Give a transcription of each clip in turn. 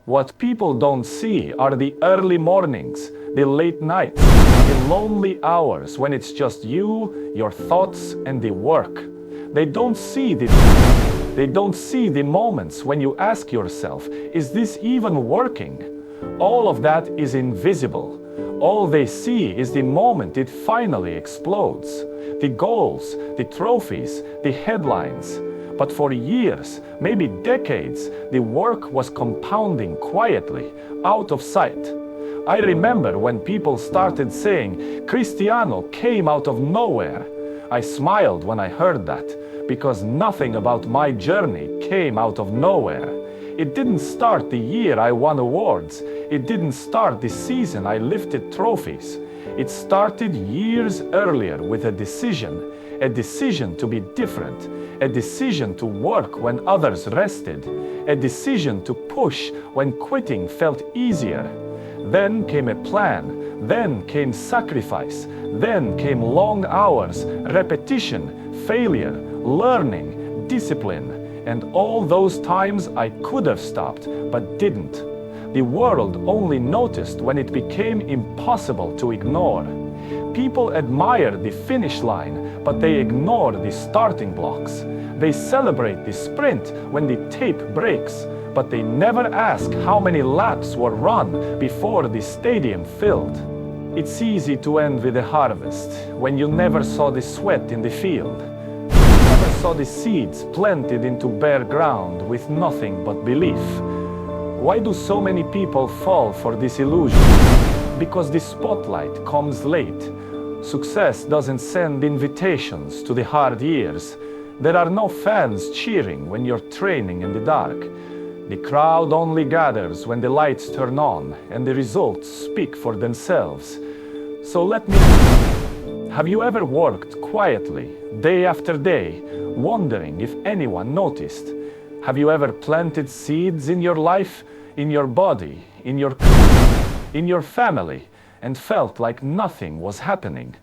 What people don't see are the early mornings, the late nights, the lonely hours when it's just you, your thoughts, and the work. They don't see the moments when you ask yourself, is this even working? All of that is invisible. All they see is the moment it finally explodes. The goals, the trophies, the headlines. But for years, maybe decades, the work was compounding quietly, out of sight. I remember when people started saying, Cristiano came out of nowhere. I smiled when I heard that, because nothing about my journey came out of nowhere. It didn't start the year I won awards. It didn't start the season I lifted trophies. It started years earlier with a decision to be different, a decision to work when others rested, a decision to push when quitting felt easier. Then came a plan, then came sacrifice, then came long hours, repetition, failure, learning, discipline. And all those times I could have stopped, but didn't. The world only noticed when it became impossible to ignore. People admire the finish line, but they ignore the starting blocks. They celebrate the sprint when the tape breaks, but they never ask how many laps were run before the stadium filled. It's easy to envy the harvest when you never saw the sweat in the field. Never saw the seeds planted into bare ground with nothing but belief. Why do so many people fall for this illusion? Because the spotlight comes late. Success doesn't send invitations to the hard years. There are no fans cheering when you're training in the dark. The crowd only gathers when the lights turn on and the results speak for themselves. So let me ask, have you ever worked quietly, day after day, wondering if anyone noticed? Have you ever planted seeds in your life, in your body, in your family, and felt like nothing was happening?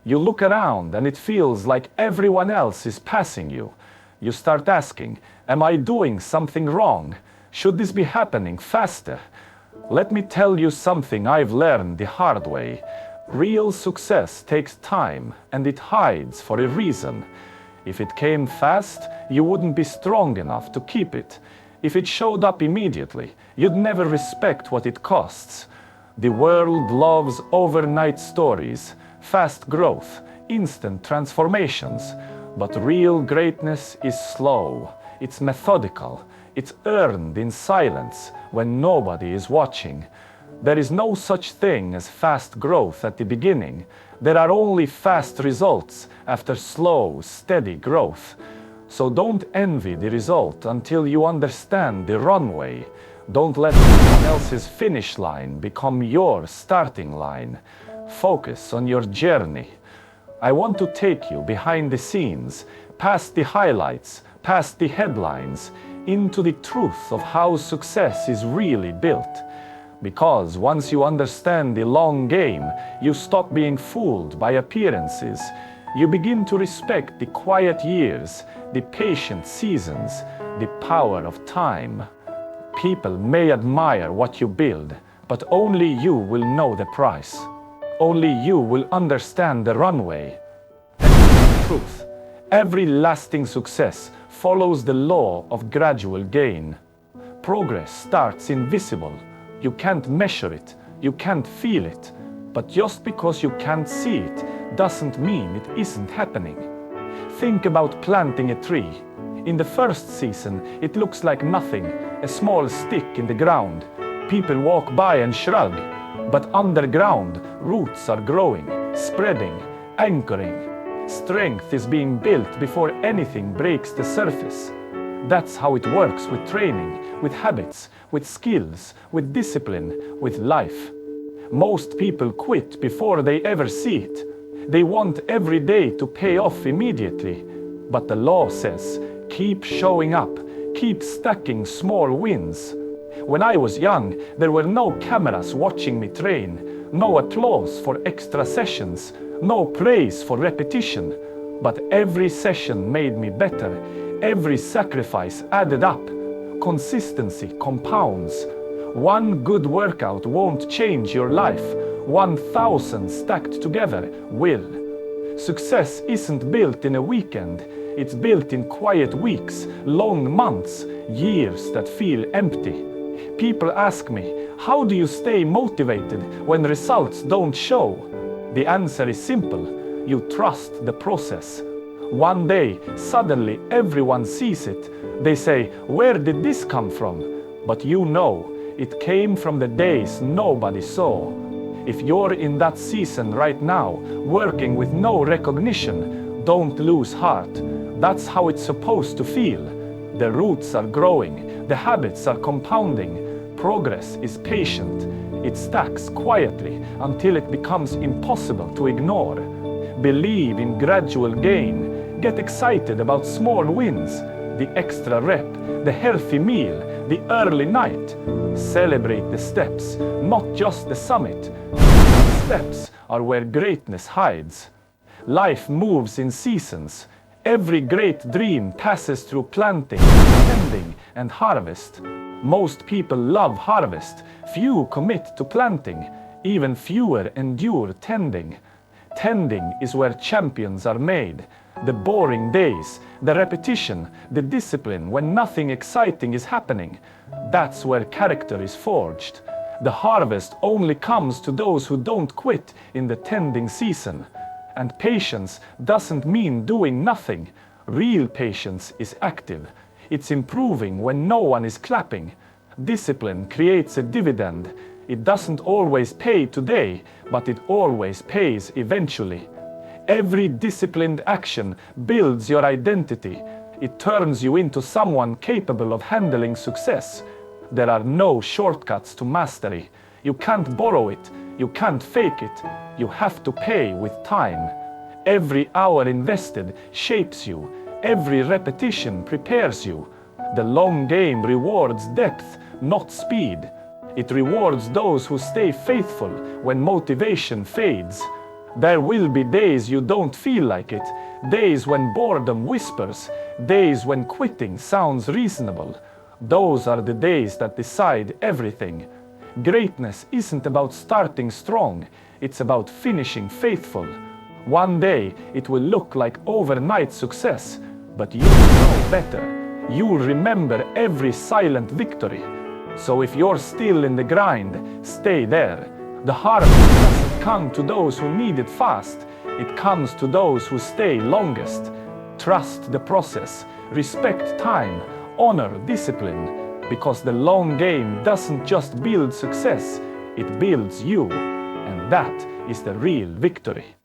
You look around and it feels like everyone else is passing you. You start asking, am I doing something wrong? Should this be happening faster? Let me tell you something I've learned the hard way. Real success takes time, and it hides for a reason. If it came fast, you wouldn't be strong enough to keep it. If it showed up immediately, you'd never respect what it costs. The world loves overnight stories, fast growth, instant transformations. But real greatness is slow, it's methodical, it's earned in silence when nobody is watching. There is no such thing as fast growth at the beginning. There are only fast results after slow, steady growth. So don't envy the result until you understand the runway. Don't let someone else's finish line become your starting line. Focus on your journey. I want to take you behind the scenes, past the highlights, past the headlines, into the truth of how success is really built. Because once you understand the long game, you stop being fooled by appearances. You begin to respect the quiet years, the patient seasons, the power of time. People may admire what you build, but only you will know the price. Only you will understand the runway. And the truth, every lasting success follows the law of gradual gain. Progress starts invisible. You can't measure it, you can't feel it. But just because you can't see it doesn't mean it isn't happening. Think about planting a tree. In the first season, it looks like nothing, a small stick in the ground. People walk by and shrug. But underground, roots are growing, spreading, anchoring. Strength is being built before anything breaks the surface. That's how it works with training, with habits, with skills, with discipline, with life. Most people quit before they ever see it. They want every day to pay off immediately. But the law says, keep showing up, keep stacking small wins. When I was young, there were no cameras watching me train, no applause for extra sessions, no praise for repetition. But every session made me better. Every sacrifice added up. Consistency compounds. One good workout won't change your life. 1,000 stacked together will. Success isn't built in a weekend. It's built in quiet weeks, long months, years that feel empty. People ask me, how do you stay motivated when results don't show? The answer is simple. You trust the process. One day, suddenly everyone sees it. They say, where did this come from? But you know, it came from the days nobody saw. If you're in that season right now, working with no recognition, don't lose heart. That's how it's supposed to feel. The roots are growing, the habits are compounding. Progress is patient. It stacks quietly until it becomes impossible to ignore. Believe in gradual gain. Get excited about small wins. The extra rep, the healthy meal, the early night. Celebrate the steps, not just the summit. Steps are where greatness hides. Life moves in seasons. Every great dream passes through planting, tending, and harvest. Most people love harvest. Few commit to planting. Even fewer endure tending. Tending is where champions are made. The boring days, the repetition, the discipline when nothing exciting is happening. That's where character is forged. The harvest only comes to those who don't quit in the tending season. And patience doesn't mean doing nothing. Real patience is active. It's improving when no one is clapping. Discipline creates a dividend. It doesn't always pay today, but it always pays eventually. Every disciplined action builds your identity. It turns you into someone capable of handling success. There are no shortcuts to mastery. You can't borrow it. You can't fake it. You have to pay with time. Every hour invested shapes you. Every repetition prepares you. The long game rewards depth, not speed. It rewards those who stay faithful when motivation fades. There will be days you don't feel like it, days when boredom whispers, days when quitting sounds reasonable. Those are the days that decide everything. Greatness isn't about starting strong, it's about finishing faithful. One day it will look like overnight success, but you'll know better. You'll remember every silent victory. So if you're still in the grind, stay there. The harvest doesn't come to those who need it fast. It comes to those who stay longest. Trust the process, respect time, honor discipline, because the long game doesn't just build success, it builds you, and that is the real victory.